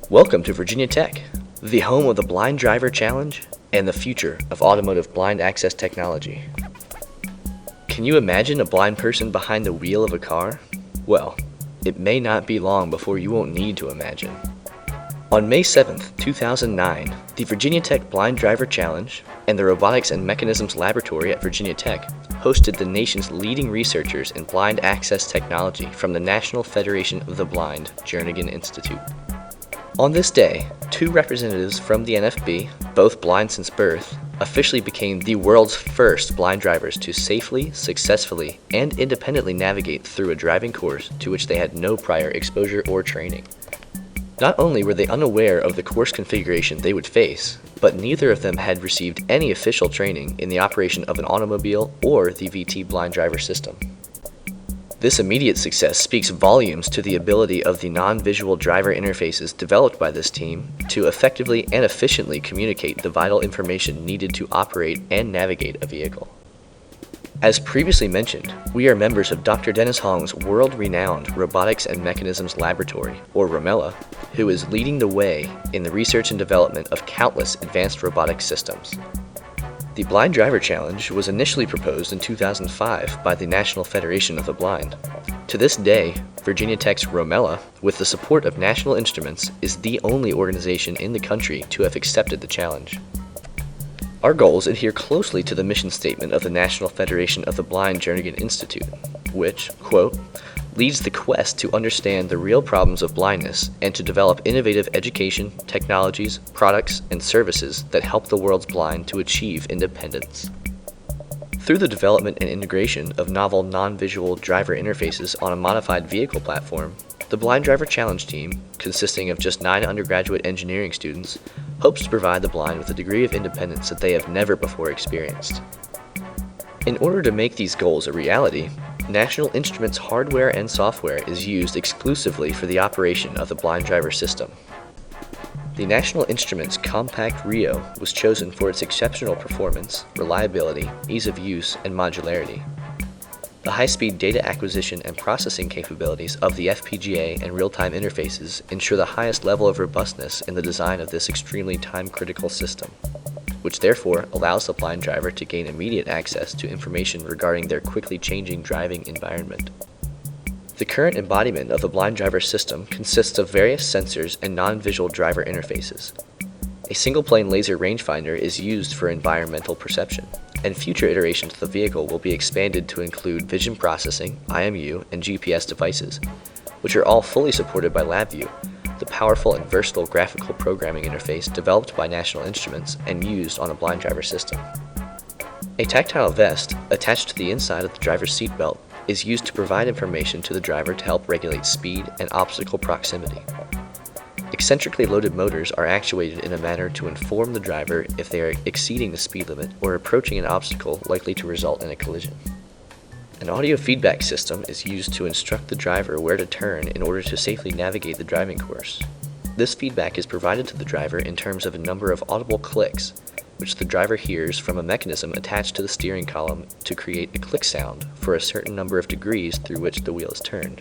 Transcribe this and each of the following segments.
Welcome to Virginia Tech, the home of the Blind Driver Challenge and the future of automotive blind access technology. Can you imagine a blind person behind the wheel of a car? Well, it may not be long before you won't need to imagine. On May 7, 2009, the Virginia Tech Blind Driver Challenge and the Robotics and Mechanisms Laboratory at Virginia Tech hosted the nation's leading researchers in blind access technology from the National Federation of the Blind Jernigan Institute. On this day, two representatives from the NFB, both blind since birth, officially became the world's first blind drivers to safely, successfully, and independently navigate through a driving course to which they had no prior exposure or training. Not only were they unaware of the course configuration they would face, but neither of them had received any official training in the operation of an automobile or the VT blind driver system. This immediate success speaks volumes to the ability of the non-visual driver interfaces developed by this team to effectively and efficiently communicate the vital information needed to operate and navigate a vehicle. As previously mentioned, we are members of Dr. Dennis Hong's world-renowned Robotics and Mechanisms Laboratory, or ROMELA, who is leading the way in the research and development of countless advanced robotic systems. The Blind Driver Challenge was initially proposed in 2005 by the National Federation of the Blind. To this day, Virginia Tech's ROMELA, with the support of National Instruments, is the only organization in the country to have accepted the challenge. Our goals adhere closely to the mission statement of the National Federation of the Blind Jernigan Institute, which, quote, leads the quest to understand the real problems of blindness and to develop innovative education, technologies, products, and services that help the world's blind to achieve independence. Through the development and integration of novel non-visual driver interfaces on a modified vehicle platform, the Blind Driver Challenge team, consisting of just 9 undergraduate engineering students, hopes to provide the blind with a degree of independence that they have never before experienced. In order to make these goals a reality, National Instruments hardware and software is used exclusively for the operation of the blind driver system. The National Instruments Compact Rio was chosen for its exceptional performance, reliability, ease of use, and modularity. The high-speed data acquisition and processing capabilities of the FPGA and real-time interfaces ensure the highest level of robustness in the design of this extremely time-critical system, which therefore allows the blind driver to gain immediate access to information regarding their quickly changing driving environment. The current embodiment of the blind driver system consists of various sensors and non-visual driver interfaces. A single-plane laser rangefinder is used for environmental perception, and future iterations of the vehicle will be expanded to include vision processing, IMU, and GPS devices, which are all fully supported by LabVIEW, the powerful and versatile graphical programming interface developed by National Instruments and used on a blind driver system. A tactile vest attached to the inside of the driver's seatbelt is used to provide information to the driver to help regulate speed and obstacle proximity. Eccentrically loaded motors are actuated in a manner to inform the driver if they are exceeding the speed limit or approaching an obstacle likely to result in a collision. An audio feedback system is used to instruct the driver where to turn in order to safely navigate the driving course. This feedback is provided to the driver in terms of a number of audible clicks, which the driver hears from a mechanism attached to the steering column to create a click sound for a certain number of degrees through which the wheel is turned.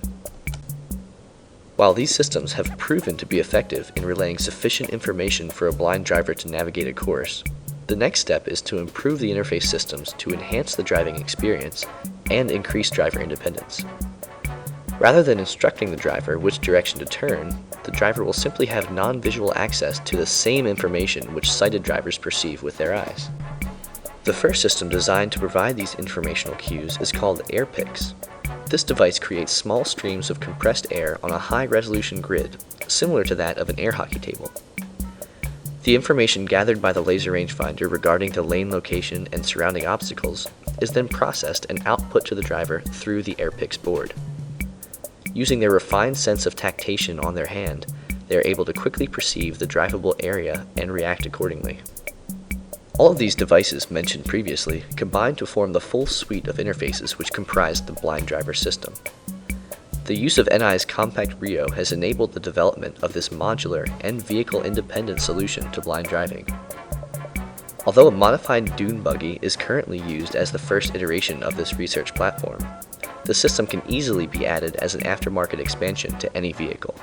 While these systems have proven to be effective in relaying sufficient information for a blind driver to navigate a course, the next step is to improve the interface systems to enhance the driving experience and increase driver independence. Rather than instructing the driver which direction to turn, the driver will simply have non-visual access to the same information which sighted drivers perceive with their eyes. The first system designed to provide these informational cues is called AirPix. This device creates small streams of compressed air on a high-resolution grid, similar to that of an air hockey table. The information gathered by the laser rangefinder regarding the lane location and surrounding obstacles is then processed and output to the driver through the AirPix board. Using their refined sense of tactation on their hand, they are able to quickly perceive the drivable area and react accordingly. All of these devices mentioned previously combine to form the full suite of interfaces which comprise the blind driver system. The use of NI's Compact Rio has enabled the development of this modular and vehicle-independent solution to blind driving. Although a modified dune buggy is currently used as the first iteration of this research platform, the system can easily be added as an aftermarket expansion to any vehicle.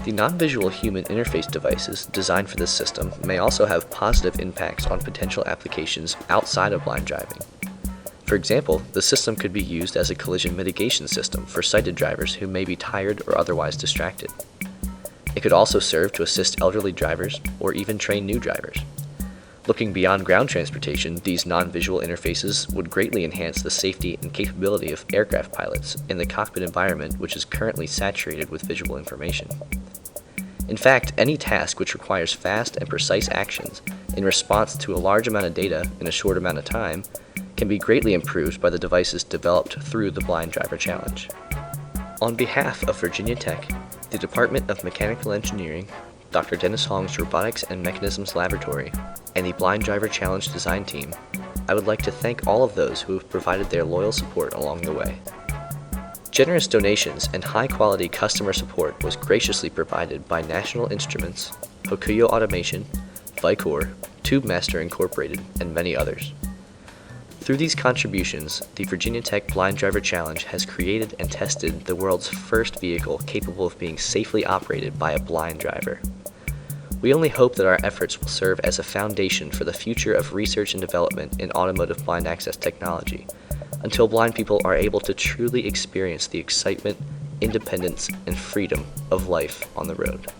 The non-visual human interface devices designed for this system may also have positive impacts on potential applications outside of blind driving. For example, the system could be used as a collision mitigation system for sighted drivers who may be tired or otherwise distracted. It could also serve to assist elderly drivers or even train new drivers. Looking beyond ground transportation, these non-visual interfaces would greatly enhance the safety and capability of aircraft pilots in the cockpit environment, which is currently saturated with visual information. In fact, any task which requires fast and precise actions in response to a large amount of data in a short amount of time can be greatly improved by the devices developed through the Blind Driver Challenge. On behalf of Virginia Tech, the Department of Mechanical Engineering, Dr. Dennis Hong's Robotics and Mechanisms Laboratory, and the Blind Driver Challenge design team, I would like to thank all of those who have provided their loyal support along the way. Generous donations and high-quality customer support was graciously provided by National Instruments, Hokuyo Automation, Vicor, TubeMaster Incorporated, and many others. Through these contributions, the Virginia Tech Blind Driver Challenge has created and tested the world's first vehicle capable of being safely operated by a blind driver. We only hope that our efforts will serve as a foundation for the future of research and development in automotive blind access technology, until blind people are able to truly experience the excitement, independence, and freedom of life on the road.